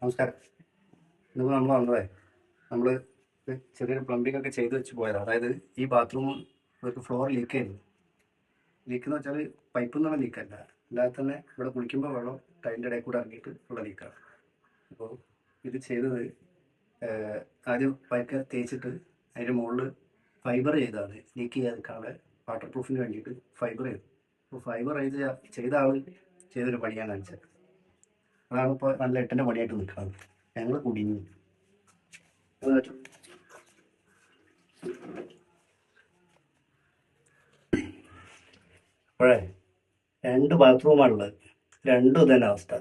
നമസ്കാരം. ഇന്നിപ്പോൾ നമ്മൾ വന്നതേ നമ്മൾ ചെറിയൊരു പ്ലംബിംഗ് ഒക്കെ ചെയ്ത് വെച്ച് പോയതാണ്. അതായത് ഈ ബാത്റൂം ഒരു ഫ്ലോർ ലീക്ക് ചെയ്യുന്നു. ലീക്ക് എന്ന് വെച്ചാൽ പൈപ്പിൽ നിന്നുള്ള ലീക്കല്ല, അല്ലാതെ തന്നെ ഇവിടെ കുളിക്കുമ്പോൾ വെള്ളം ടൈലിൻ്റെ ഇടയിൽ കൂടെ ഇറങ്ങിയിട്ട് ഉള്ള ലീക്കാണ്. അപ്പോൾ ഇത് ചെയ്തത് ആദ്യം പൈപ്പ് തേച്ചിട്ട് അതിൻ്റെ മുകളിൽ ഫൈബർ ചെയ്താണ് ലീക്ക് ചെയ്യാതിരിക്കാതെ വാട്ടർ പ്രൂഫിന് വേണ്ടിയിട്ട് ഫൈബർ ചെയ്തു. അപ്പോൾ ഫൈബർ ചെയ്ത ആൾ ചെയ്തൊരു പണിയാണ് കാണിച്ചത്. അതാണ് ഇപ്പോൾ നല്ല എട്ടിൻ്റെ പണിയായിട്ട് നിൽക്കുന്നത്. ഞങ്ങൾ കുടുങ്ങി. അപ്പോഴേ 2 ബാത്റൂമാണുള്ളത്. രണ്ടും ഇതന്നെ അവസ്ഥ.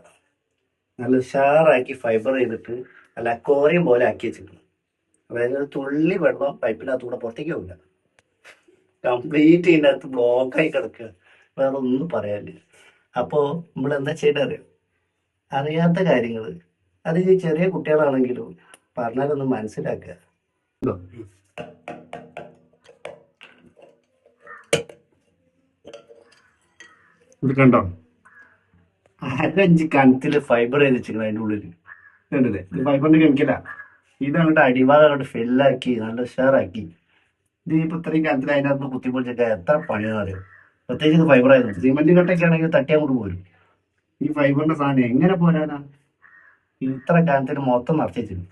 നല്ല ഉഷാറാക്കി ഫൈബർ ചെയ്തിട്ട് നല്ല അക്വേറിയം പോലെ ആക്കി വെച്ചിട്ടുണ്ട്. അതായത് ഒരു തുള്ളി വെള്ളം പൈപ്പിനകത്തൂടെ പുറത്തേക്ക് പോകില്ല. കംപ്ലീറ്റ് ഇതിൻ്റെ അകത്ത് ബ്ലോക്കായി കിടക്കുക. വേറെ ഒന്നും പറയാനില്ല. അപ്പോൾ നമ്മൾ എന്താ ചെയ്തറിയാം, അറിയാത്ത കാര്യങ്ങൾ അത് ഈ ചെറിയ കുട്ടികളാണെങ്കിലും പറഞ്ഞാലൊന്ന് മനസ്സിലാക്കുക. ഇത് കണ്ടോ, 5 കണത്തിൽ ഫൈബർ ചെയ്ത് വെച്ചിരിക്കണം അതിൻ്റെ ഉള്ളിൽ. കണ്ടില്ലേ, ഇത് ഫൈബറിന്റെ കെമിക്കലാ. ഇത് അങ്ങോട്ട് അടിഭാഗം അങ്ങോട്ട് ഫില്ലാക്കി നല്ല ഉഷാറാക്കി. ഇത് ഇപ്പൊ ഇത്രയും കണത്തിൽ അതിനകത്ത് കുത്തിപ്പൊളിച്ചൊക്കെ എത്ര പണിയാണെന്ന് അറിയാം. പ്രത്യേകിച്ച് ഇത് ഫൈബർ ആയിരുന്നു. സിമെന്റ് കട്ടൊക്കെ ആണെങ്കിൽ തട്ടിയാൽ കൊണ്ട് പോരും. ഈ ഫൈബറിന്റെ സാധനം എങ്ങനെ പോരാനാ? ഇത്ര കണത്തിൽ മൊത്തം നിറച്ച് വെച്ചിരുന്നു.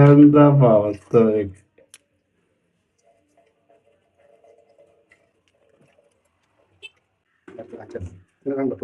എന്താ അവസ്ഥ? കണ്ടോ